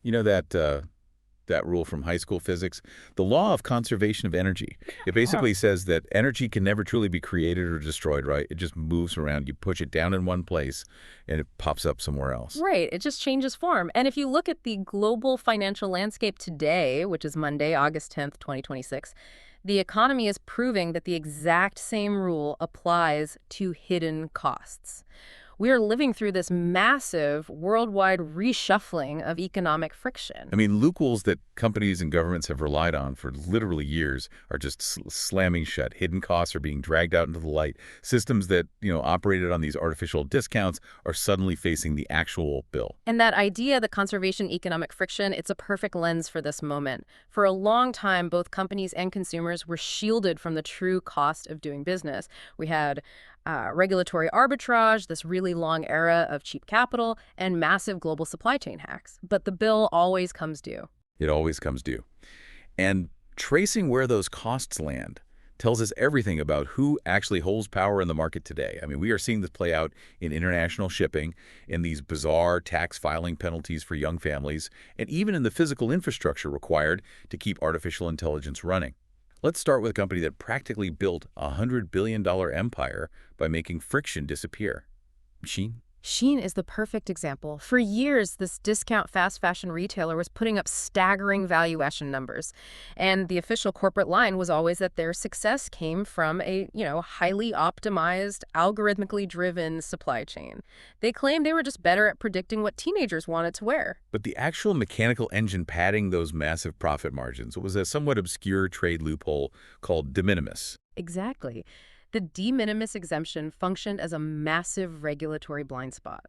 You know that rule from high school physics, the law of conservation of energy. It basically says that energy can never truly be created or destroyed, right? It just moves around. You push it down in one place and it pops up somewhere else. Right, it just changes form. And if you look at the global financial landscape today, which is Monday, August 10th, 2026, the economy is proving that the exact same rule applies to hidden costs. We are living through this massive worldwide reshuffling of economic friction. I mean, loopholes that companies and governments have relied on for literally years are just slamming shut. Hidden costs are being dragged out into the light. Systems that, operated on these artificial discounts are suddenly facing the actual bill. And that idea, the conservation economic friction, it's a perfect lens for this moment. For a long time, both companies and consumers were shielded from the true cost of doing business. We had regulatory arbitrage, this really long era of cheap capital, and massive global supply chain hacks. But the bill always comes due. It always comes due. And tracing where those costs land tells us everything about who actually holds power in the market today. I mean, we are seeing this play out in international shipping, in these bizarre tax filing penalties for young families, and even in the physical infrastructure required to keep artificial intelligence running. Let's start with a company that practically built a $100 billion empire by making friction disappear. Shein? Shein is the perfect example. For years, this discount fast fashion retailer was putting up staggering valuation numbers. And the official corporate line was always that their success came from a, highly optimized, algorithmically driven supply chain. They claimed they were just better at predicting what teenagers wanted to wear. But the actual mechanical engine padding those massive profit margins was a somewhat obscure trade loophole called de minimis. Exactly. The de minimis exemption functioned as a massive regulatory blind spot.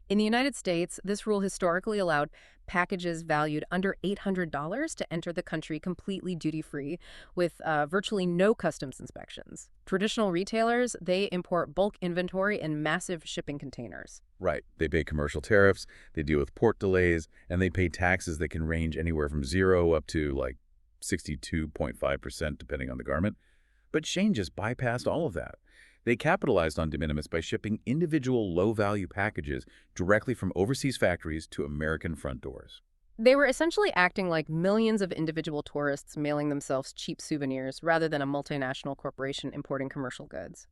In the United States, this rule historically allowed packages valued under $800 to enter the country completely duty-free with virtually no customs inspections. Traditional retailers, they import bulk inventory in massive shipping containers. Right. They pay commercial tariffs, they deal with port delays, and they pay taxes that can range anywhere from 0 up to like 62.5% depending on the garment. But Shein just bypassed all of that. They capitalized on de minimis by shipping individual low-value packages directly from overseas factories to American front doors. They were essentially acting like millions of individual tourists mailing themselves cheap souvenirs rather than a multinational corporation importing commercial goods.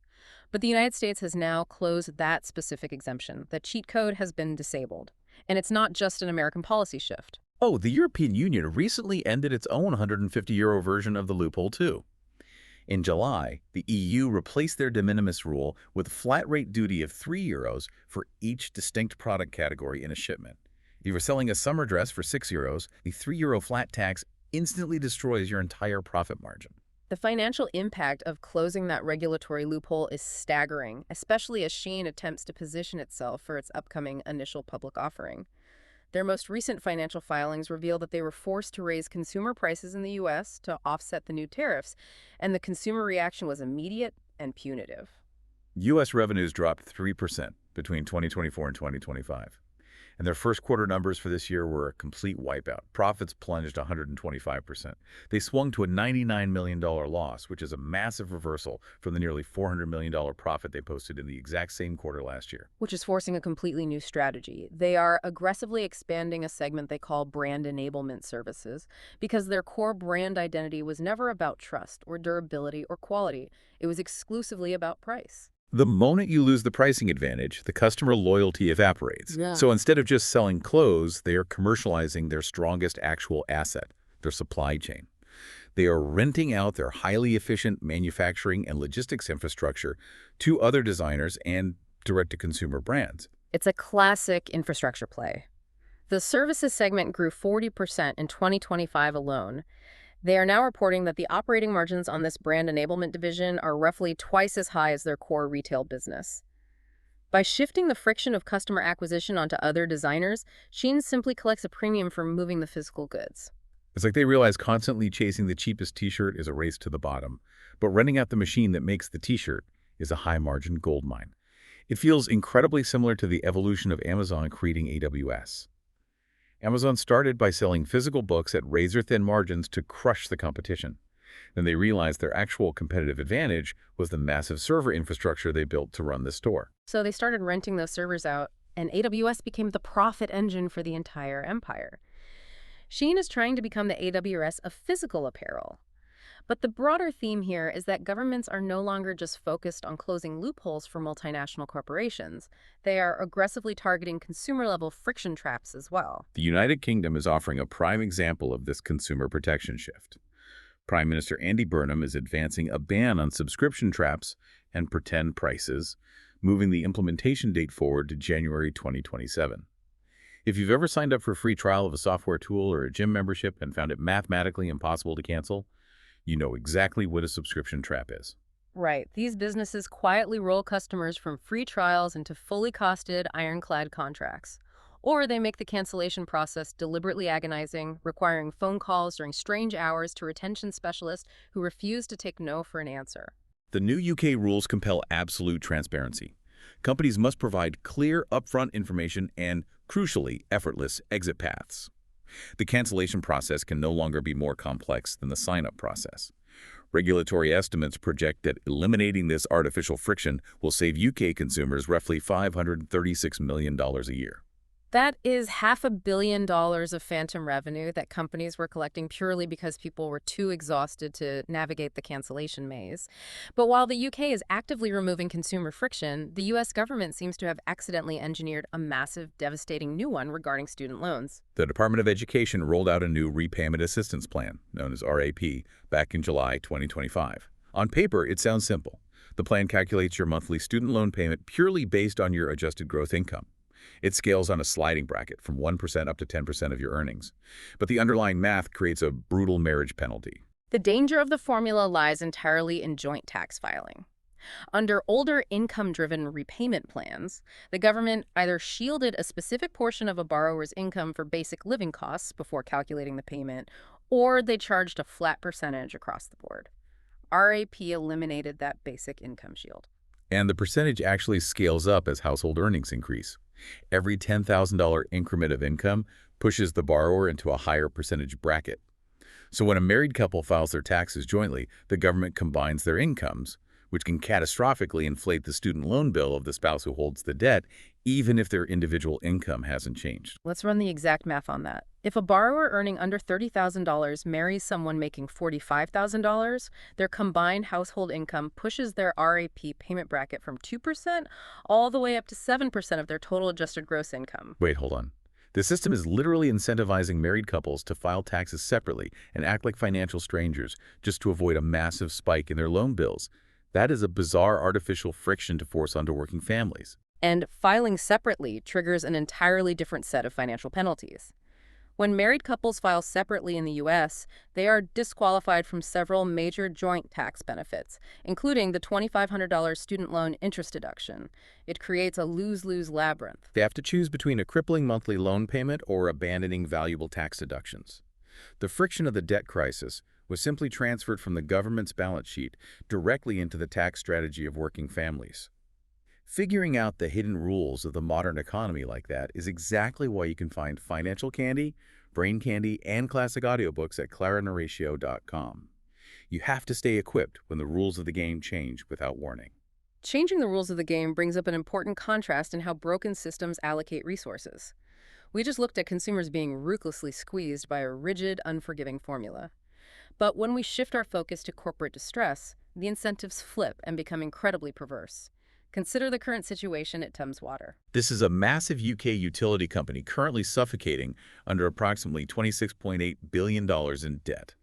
But the United States has now closed that specific exemption. The cheat code has been disabled. And it's not just an American policy shift. Oh, the European Union recently ended its own €150 version of the loophole, too. In July, the EU replaced their de minimis rule with a flat-rate duty of €3 for each distinct product category in a shipment. If you're selling a summer dress for €6, the €3 flat tax instantly destroys your entire profit margin. The financial impact of closing that regulatory loophole is staggering, especially as Shein attempts to position itself for its upcoming initial public offering. Their most recent financial filings reveal that they were forced to raise consumer prices in the U.S. to offset the new tariffs, and the consumer reaction was immediate and punitive. U.S. revenues dropped 3% between 2024 and 2025. And their first quarter numbers for this year were a complete wipeout. Profits plunged 125%. They swung to a $99 million loss, which is a massive reversal from the nearly $400 million profit they posted in the exact same quarter last year. Which is forcing a completely new strategy. They are aggressively expanding a segment they call brand enablement services because their core brand identity was never about trust or durability or quality. It was exclusively about price. The moment you lose the pricing advantage, the customer loyalty evaporates. Yeah. So instead of just selling clothes, they are commercializing their strongest actual asset, their supply chain. They are renting out their highly efficient manufacturing and logistics infrastructure to other designers and direct-to-consumer brands. It's a classic infrastructure play. The services segment grew 40% in 2025 alone. They are now reporting that the operating margins on this brand enablement division are roughly twice as high as their core retail business. By shifting the friction of customer acquisition onto other designers, Shein simply collects a premium for moving the physical goods. It's like they realize constantly chasing the cheapest t-shirt is a race to the bottom, but renting out the machine that makes the t-shirt is a high-margin gold mine. It feels incredibly similar to the evolution of Amazon creating AWS. Amazon started by selling physical books at razor-thin margins to crush the competition. Then they realized their actual competitive advantage was the massive server infrastructure they built to run the store. So they started renting those servers out, and AWS became the profit engine for the entire empire. Shein is trying to become the AWS of physical apparel. But the broader theme here is that governments are no longer just focused on closing loopholes for multinational corporations. They are aggressively targeting consumer-level friction traps as well. The United Kingdom is offering a prime example of this consumer protection shift. Prime Minister Andy Burnham is advancing a ban on subscription traps and pretend prices, moving the implementation date forward to January 2027. If you've ever signed up for a free trial of a software tool or a gym membership and found it mathematically impossible to cancel, you know exactly what a subscription trap is. Right. These businesses quietly roll customers from free trials into fully costed, ironclad contracts. Or they make the cancellation process deliberately agonizing, requiring phone calls during strange hours to retention specialists who refuse to take no for an answer. The new UK rules compel absolute transparency. Companies must provide clear, upfront information and, crucially, effortless exit paths. The cancellation process can no longer be more complex than the sign-up process. Regulatory estimates project that eliminating this artificial friction will save UK consumers roughly $536 million a year. That is $500 million of phantom revenue that companies were collecting purely because people were too exhausted to navigate the cancellation maze. But while the UK is actively removing consumer friction, the US government seems to have accidentally engineered a massive, devastating new one regarding student loans. The Department of Education rolled out a new repayment assistance plan, known as RAP, back in July 2025. On paper, it sounds simple. The plan calculates your monthly student loan payment purely based on your adjusted gross income. It scales on a sliding bracket from 1% up to 10% of your earnings. But the underlying math creates a brutal marriage penalty. The danger of the formula lies entirely in joint tax filing. Under older income-driven repayment plans, the government either shielded a specific portion of a borrower's income for basic living costs before calculating the payment, or they charged a flat percentage across the board. RAP eliminated that basic income shield. And the percentage actually scales up as household earnings increase. Every $10,000 increment of income pushes the borrower into a higher percentage bracket. So when a married couple files their taxes jointly, the government combines their incomes, which can catastrophically inflate the student loan bill of the spouse who holds the debt, even if their individual income hasn't changed. Let's run the exact math on that. If a borrower earning under $30,000 marries someone making $45,000, their combined household income pushes their RAP payment bracket from 2% all the way up to 7% of their total adjusted gross income. Wait, hold on. The system is literally incentivizing married couples to file taxes separately and act like financial strangers just to avoid a massive spike in their loan bills. That is a bizarre artificial friction to force onto working families. And filing separately triggers an entirely different set of financial penalties. When married couples file separately in the U.S., they are disqualified from several major joint tax benefits, including the $2,500 student loan interest deduction. It creates a lose-lose labyrinth. They have to choose between a crippling monthly loan payment or abandoning valuable tax deductions. The friction of the debt crisis was simply transferred from the government's balance sheet directly into the tax strategy of working families. Figuring out the hidden rules of the modern economy like that is exactly why you can find financial candy, brain candy, and classic audiobooks at claraneratio.com. You have to stay equipped when the rules of the game change without warning. Changing the rules of the game brings up an important contrast in how broken systems allocate resources. We just looked at consumers being ruthlessly squeezed by a rigid, unforgiving formula. But when we shift our focus to corporate distress, the incentives flip and become incredibly perverse. Consider the current situation at Thames Water. This is a massive UK utility company currently suffocating under approximately $26.8 billion in debt.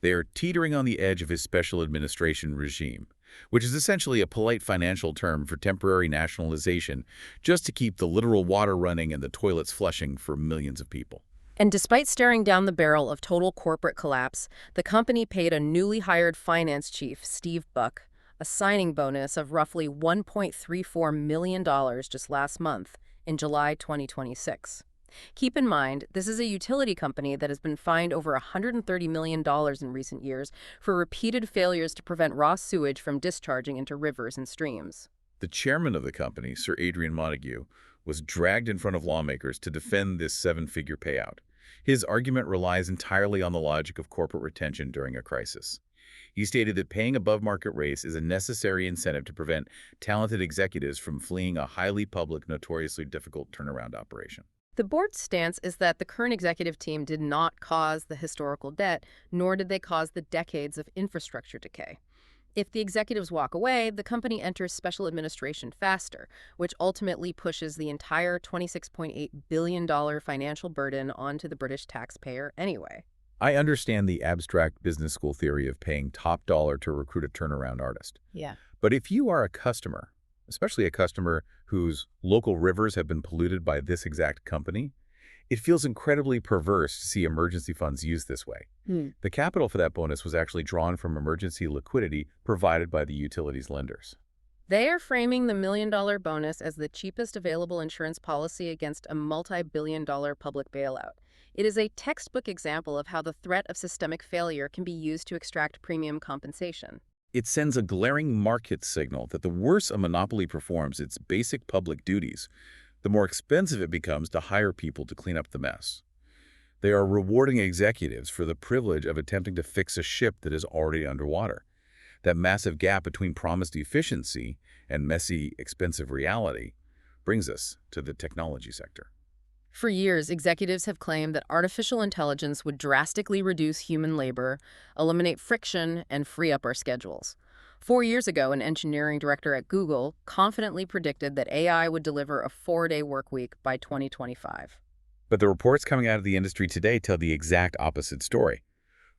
They are teetering on the edge of his special administration regime, which is essentially a polite financial term for temporary nationalization just to keep the literal water running and the toilets flushing for millions of people. And despite staring down the barrel of total corporate collapse, the company paid a newly hired finance chief, Steve Buck, a signing bonus of roughly $1.34 million just last month, in July 2026. Keep in mind, this is a utility company that has been fined over $130 million in recent years for repeated failures to prevent raw sewage from discharging into rivers and streams. The chairman of the company, Sir Adrian Montague, was dragged in front of lawmakers to defend this seven-figure payout. His argument relies entirely on the logic of corporate retention during a crisis. He stated that paying above market rates is a necessary incentive to prevent talented executives from fleeing a highly public, notoriously difficult turnaround operation. The board's stance is that the current executive team did not cause the historical debt, nor did they cause the decades of infrastructure decay. If the executives walk away, the company enters special administration faster, which ultimately pushes the entire $26.8 billion financial burden onto the British taxpayer anyway. I understand the abstract business school theory of paying top dollar to recruit a turnaround artist. Yeah. But if you are a customer, especially a customer whose local rivers have been polluted by this exact company, it feels incredibly perverse to see emergency funds used this way. The capital for that bonus was actually drawn from emergency liquidity provided by the utilities lenders. They are framing the million-dollar bonus as the cheapest available insurance policy against a multi-billion-dollar public bailout. It is a textbook example of how the threat of systemic failure can be used to extract premium compensation. It sends a glaring market signal that the worse a monopoly performs its basic public duties, the more expensive it becomes to hire people to clean up the mess. They are rewarding executives for the privilege of attempting to fix a ship that is already underwater. That massive gap between promised efficiency and messy, expensive reality brings us to the technology sector. For years, executives have claimed that artificial intelligence would drastically reduce human labor, eliminate friction, and free up our schedules. 4 years ago, an engineering director at Google confidently predicted that AI would deliver a 4-day workweek by 2025. But the reports coming out of the industry today tell the exact opposite story.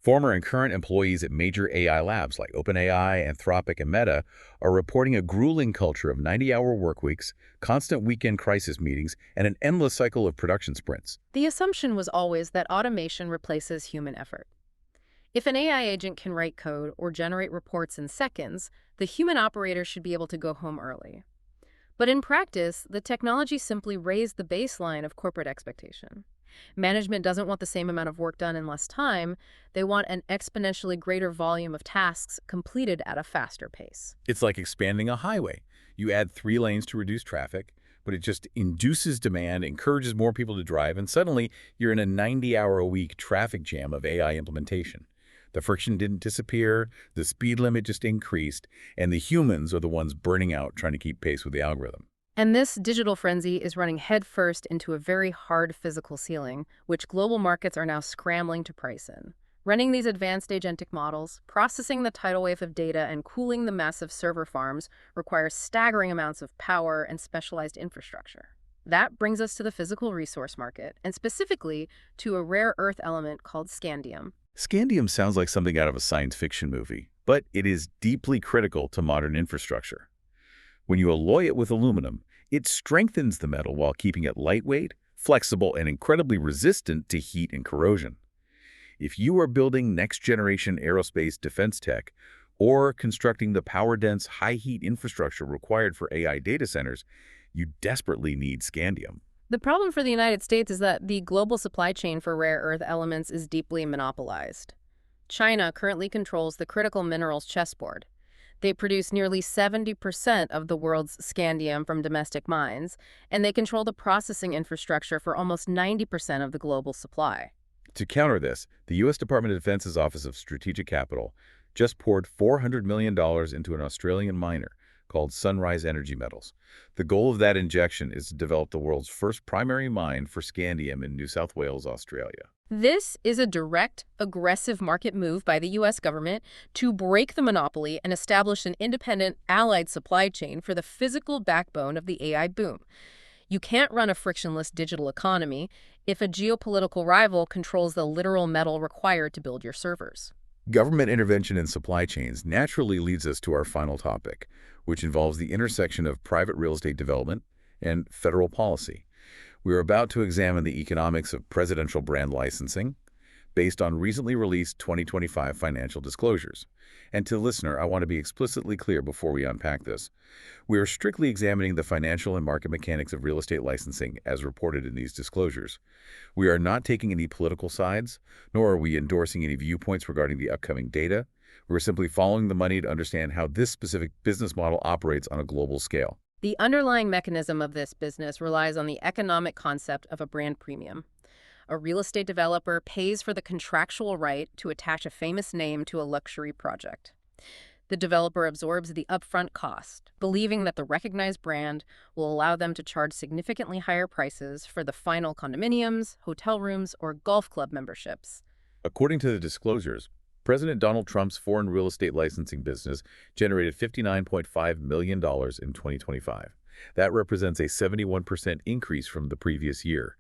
Former and current employees at major AI labs like OpenAI, Anthropic, and Meta are reporting a grueling culture of 90-hour workweeks, constant weekend crisis meetings, and an endless cycle of production sprints. The assumption was always that automation replaces human effort. If an AI agent can write code or generate reports in seconds, the human operator should be able to go home early. But in practice, the technology simply raised the baseline of corporate expectation. Management doesn't want the same amount of work done in less time. They want an exponentially greater volume of tasks completed at a faster pace. It's like expanding a highway. You add 3 lanes to reduce traffic, but it just induces demand, encourages more people to drive, and suddenly you're in a 90-hour-a-week traffic jam of AI implementation. The friction didn't disappear, the speed limit just increased, and the humans are the ones burning out trying to keep pace with the algorithm. And this digital frenzy is running headfirst into a very hard physical ceiling, which global markets are now scrambling to price in. Running these advanced agentic models, processing the tidal wave of data, and cooling the massive server farms requires staggering amounts of power and specialized infrastructure. That brings us to the physical resource market, and specifically to a rare earth element called scandium. Scandium sounds like something out of a science fiction movie, but it is deeply critical to modern infrastructure. When you alloy it with aluminum, it strengthens the metal while keeping it lightweight, flexible, and incredibly resistant to heat and corrosion. If you are building next-generation aerospace defense tech or constructing the power-dense, high-heat infrastructure required for AI data centers, you desperately need scandium. The problem for the United States is that the global supply chain for rare earth elements is deeply monopolized. China currently controls the critical minerals chessboard. They produce nearly 70% of the world's scandium from domestic mines, and they control the processing infrastructure for almost 90% of the global supply. To counter this, the U.S. Department of Defense's Office of Strategic Capital just poured $400 million into an Australian miner called Sunrise Energy Metals. The goal of that injection is to develop the world's first primary mine for scandium in New South Wales, Australia. This is a direct, aggressive market move by the U.S. government to break the monopoly and establish an independent, allied supply chain for the physical backbone of the AI boom. You can't run a frictionless digital economy if a geopolitical rival controls the literal metal required to build your servers. Government intervention in supply chains naturally leads us to our final topic, which involves the intersection of private real estate development and federal policy. We are about to examine the economics of presidential brand licensing based on recently released 2025 financial disclosures. And to the listener, I want to be explicitly clear before we unpack this. We are strictly examining the financial and market mechanics of real estate licensing as reported in these disclosures. We are not taking any political sides, nor are we endorsing any viewpoints regarding the upcoming data. We're simply following the money to understand how this specific business model operates on a global scale. The underlying mechanism of this business relies on the economic concept of a brand premium. A real estate developer pays for the contractual right to attach a famous name to a luxury project. The developer absorbs the upfront cost, believing that the recognized brand will allow them to charge significantly higher prices for the final condominiums, hotel rooms, or golf club memberships. According to the disclosures, President Donald Trump's foreign real estate licensing business generated $59.5 million in 2025. That represents a 71% increase from the previous year.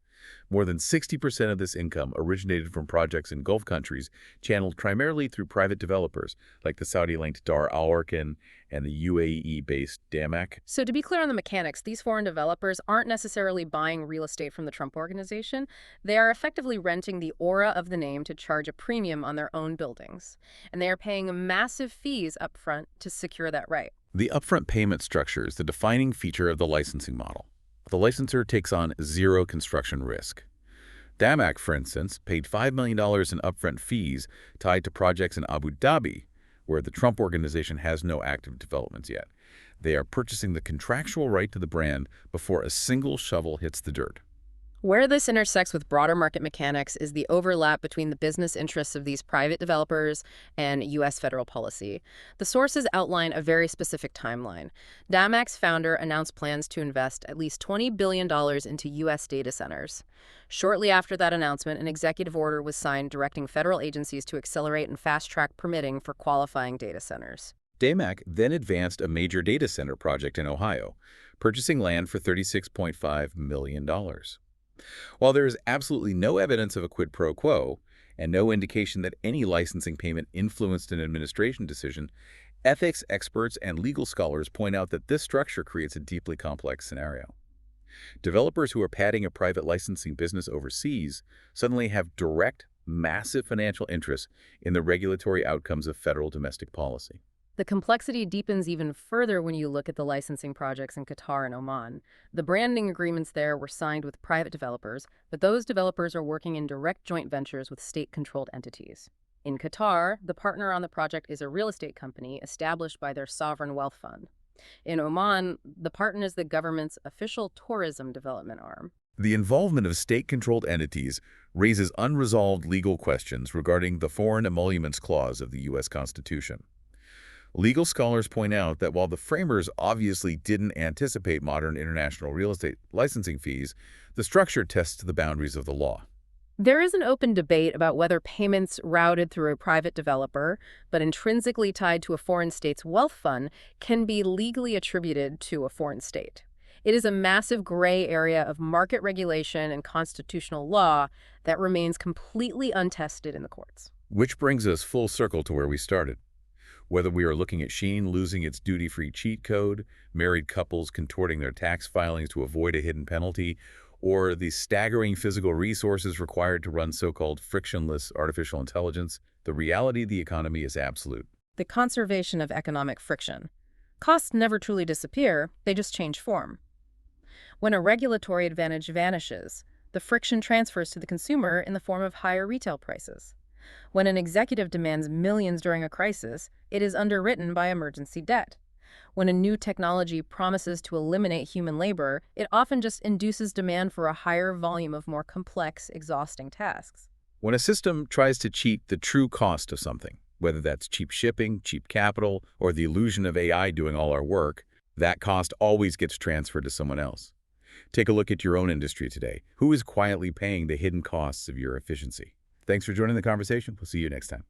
More than 60% of this income originated from projects in Gulf countries channeled primarily through private developers like the Saudi-linked Dar Al Arkan and the UAE-based Damac. So to be clear on the mechanics, these foreign developers aren't necessarily buying real estate from the Trump Organization. They are effectively renting the aura of the name to charge a premium on their own buildings. And they are paying massive fees up front to secure that right. The upfront payment structure is the defining feature of the licensing model. The licensor takes on zero construction risk. Damac, for instance, paid $5 million in upfront fees tied to projects in Abu Dhabi, where the Trump Organization has no active developments yet. They are purchasing the contractual right to the brand before a single shovel hits the dirt. Where this intersects with broader market mechanics is the overlap between the business interests of these private developers and U.S. federal policy. The sources outline a very specific timeline. Damac's founder announced plans to invest at least $20 billion into U.S. data centers. Shortly after that announcement, an executive order was signed directing federal agencies to accelerate and fast-track permitting for qualifying data centers. Damac then advanced a major data center project in Ohio, purchasing land for $36.5 million. While there is absolutely no evidence of a quid pro quo and no indication that any licensing payment influenced an administration decision, ethics experts and legal scholars point out that this structure creates a deeply complex scenario. Developers who are padding a private licensing business overseas suddenly have direct, massive financial interests in the regulatory outcomes of federal domestic policy. The complexity deepens even further when you look at the licensing projects in Qatar and Oman. The branding agreements there were signed with private developers, but those developers are working in direct joint ventures with state-controlled entities. In Qatar, the partner on the project is a real estate company established by their sovereign wealth fund. In Oman, the partner is the government's official tourism development arm. The involvement of state-controlled entities raises unresolved legal questions regarding the Foreign Emoluments Clause of the U.S. Constitution. Legal scholars point out that while the framers obviously didn't anticipate modern international real estate licensing fees, the structure tests the boundaries of the law. There is an open debate about whether payments routed through a private developer, but intrinsically tied to a foreign state's wealth fund, can be legally attributed to a foreign state. It is a massive gray area of market regulation and constitutional law that remains completely untested in the courts. Which brings us full circle to where we started. Whether we are looking at Shein losing its duty-free cheat code, married couples contorting their tax filings to avoid a hidden penalty, or the staggering physical resources required to run so-called frictionless artificial intelligence, the reality of the economy is absolute. The conservation of economic friction. Costs never truly disappear, they just change form. When a regulatory advantage vanishes, the friction transfers to the consumer in the form of higher retail prices. When an executive demands millions during a crisis, it is underwritten by emergency debt. When a new technology promises to eliminate human labor, it often just induces demand for a higher volume of more complex, exhausting tasks. When a system tries to cheat the true cost of something, whether that's cheap shipping, cheap capital, or the illusion of AI doing all our work, that cost always gets transferred to someone else. Take a look at your own industry today. Who is quietly paying the hidden costs of your efficiency? Thanks for joining the conversation. We'll see you next time.